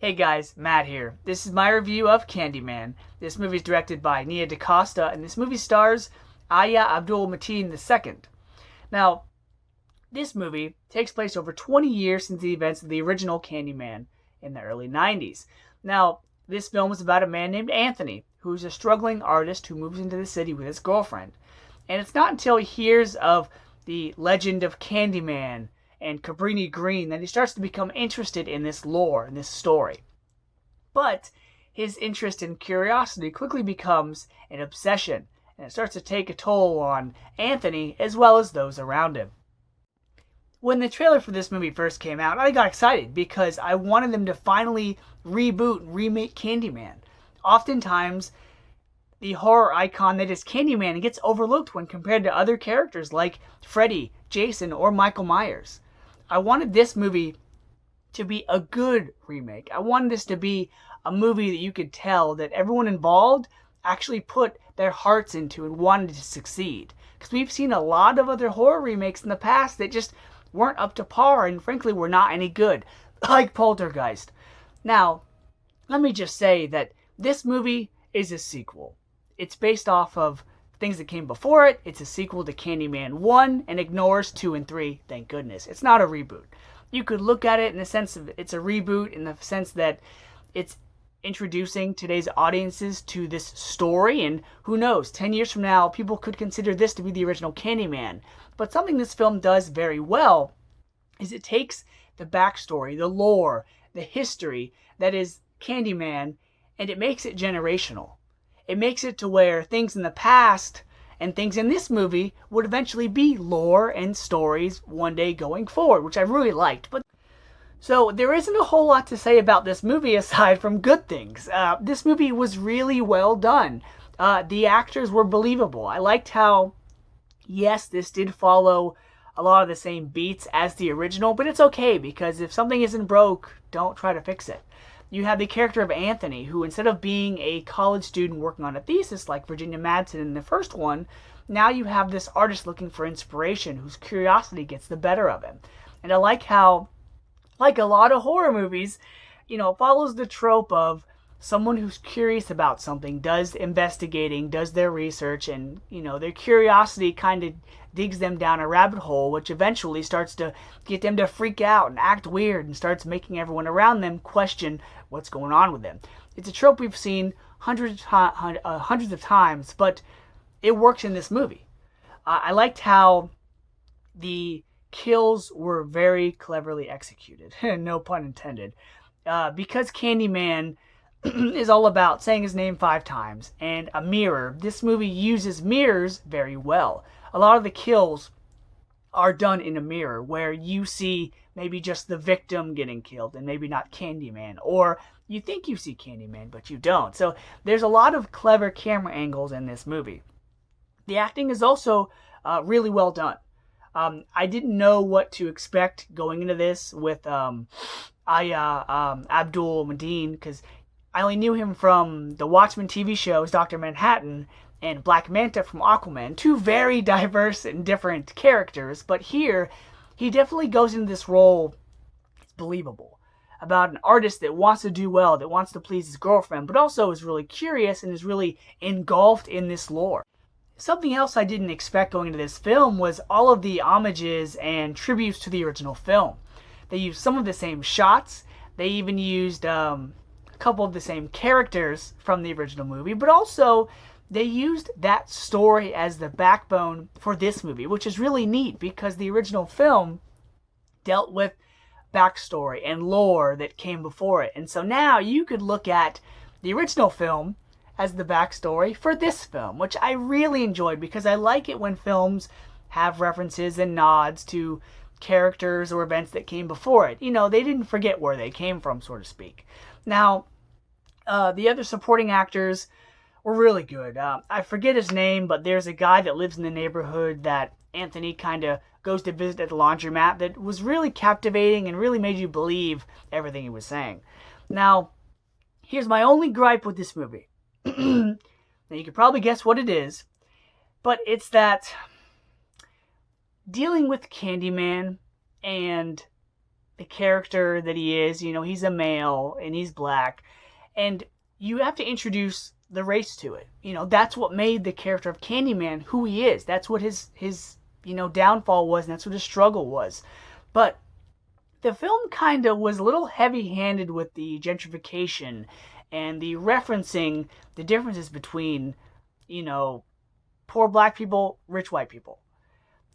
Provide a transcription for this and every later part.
Hey guys, Matt here. This is my review of Candyman. This movie is directed by Nia DaCosta, and this movie stars Aya Abdul Mateen II. Now, this movie takes place over 20 years since the events of the original Candyman in the early 90s. Now, this film is about a man named Anthony, who's a struggling artist who moves into the city with his girlfriend. And it's not until he hears of the legend of Candyman and Cabrini Green that he starts to become interested in this lore, in this story. But his interest and curiosity quickly becomes an obsession, and it starts to take a toll on Anthony as well as those around him. When the trailer for this movie first came out, I got excited because I wanted them to finally reboot and remake Candyman. Oftentimes, the horror icon that is Candyman gets overlooked when compared to other characters like Freddy, Jason, or Michael Myers. I wanted this movie to be a good remake. I wanted this to be a movie that you could tell that everyone involved actually put their hearts into and wanted to succeed. Because we've seen a lot of other horror remakes in the past that just weren't up to par and frankly were not any good, like Poltergeist. Now, let me just say that this movie is a sequel. It's based off of things that came before it. It's a sequel to Candyman 1 and ignores 2 and 3, thank goodness. It's not a reboot. You could look at it in the sense of it's a reboot in the sense that it's introducing today's audiences to this story, and who knows, 10 years from now, people could consider this to be the original Candyman. But something this film does very well is it takes the backstory, the lore, the history that is Candyman, and it makes it generational. It makes it to where things in the past and things in this movie would eventually be lore and stories one day going forward, which I really liked. But so there isn't a whole lot to say about this movie aside from good things. This movie was really well done. The actors were believable. I liked how, yes, this did follow a lot of the same beats as the original, but it's okay because if something isn't broke, don't try to fix it. You have the character of Anthony, who instead of being a college student working on a thesis like Virginia Madsen in the first one, now you have this artist looking for inspiration whose curiosity gets the better of him. And I like how, like a lot of horror movies, it follows the trope of someone who's curious about something, does investigating, does their research, and, their curiosity kind of digs them down a rabbit hole, which eventually starts to get them to freak out and act weird and starts making everyone around them question what's going on with them. It's a trope we've seen hundreds of times, but it works in this movie. I liked how the kills were very cleverly executed, no pun intended, because Candyman is all about saying his name 5 times and a mirror. This movie uses mirrors very well. A lot of the kills are done in a mirror where you see maybe just the victim getting killed and maybe not Candyman, or you think you see Candyman but you don't. So there's a lot of clever camera angles in this movie. The acting is also really well done. I didn't know what to expect going into this with Aya Abdul Mateen because I only knew him from the Watchmen TV shows, Dr. Manhattan, and Black Manta from Aquaman. 2 very diverse and different characters, but here, he definitely goes into this role, it's believable, about an artist that wants to do well, that wants to please his girlfriend, but also is really curious and is really engulfed in this lore. Something else I didn't expect going into this film was all of the homages and tributes to the original film. They used some of the same shots, they even used a couple of the same characters from the original movie, but also they used that story as the backbone for this movie, which is really neat because the original film dealt with backstory and lore that came before it. And so now you could look at the original film as the backstory for this film, which I really enjoyed because I like it when films have references and nods to characters or events that came before it. They didn't forget where they came from, so to speak. Now, the other supporting actors were really good. I forget his name, but there's a guy that lives in the neighborhood that Anthony kind of goes to visit at the laundromat that was really captivating and really made you believe everything he was saying. Now, here's my only gripe with this movie. Now, you could probably guess what it is, but it's that dealing with Candyman and the character that he is. You know, he's a male and he's black, and you have to introduce the race to it. You know, that's what made the character of Candyman who he is. That's what his downfall was, and that's what his struggle was. But the film kind of was a little heavy-handed with the gentrification and the referencing the differences between, you know, poor black people, rich white people.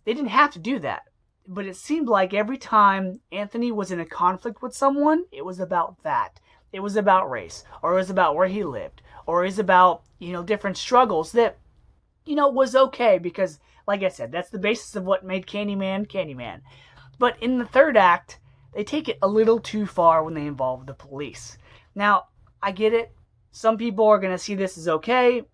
They didn't have to do that. But it seemed like every time Anthony was in a conflict with someone, it was about that. It was about race, or it was about where he lived, or it was about, different struggles that, was okay because, like I said, that's the basis of what made Candyman Candyman. But in the third act, they take it a little too far when they involve the police. Now, I get it. Some people are going to see this as okay,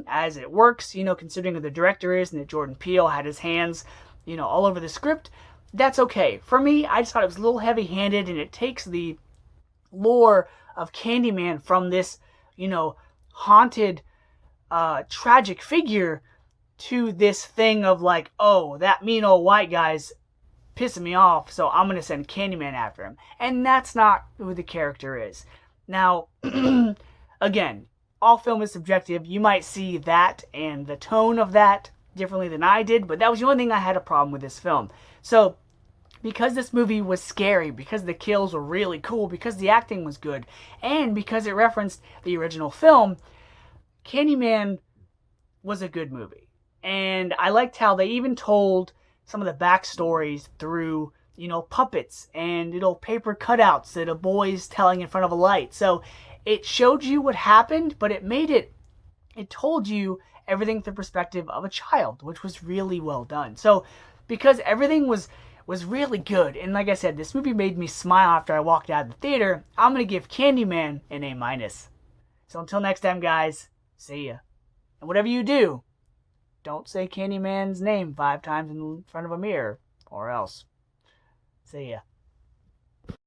as it works, considering who the director is and that Jordan Peele had his hands, all over the script. That's okay. For me, I just thought it was a little heavy-handed, and it takes the lore of Candyman from this, haunted, tragic figure to this thing of like, oh, that mean old white guy's pissing me off, so I'm going to send Candyman after him. And that's not who the character is. Now, again, all film is subjective. You might see that and the tone of that differently than I did, but that was the only thing I had a problem with this film. So, because this movie was scary, because the kills were really cool, because the acting was good, and because it referenced the original film, Candyman was a good movie. And I liked how they even told some of the backstories through, puppets and little paper cutouts that a boy's telling in front of a light. So it showed you what happened, but it told you everything through the perspective of a child, which was really well done. So because everything was really good, and like I said, this movie made me smile after I walked out of the theater, I'm going to give Candyman an A-. So until next time, guys, see ya. And whatever you do, don't say Candyman's name 5 times in front of a mirror, or else. See ya.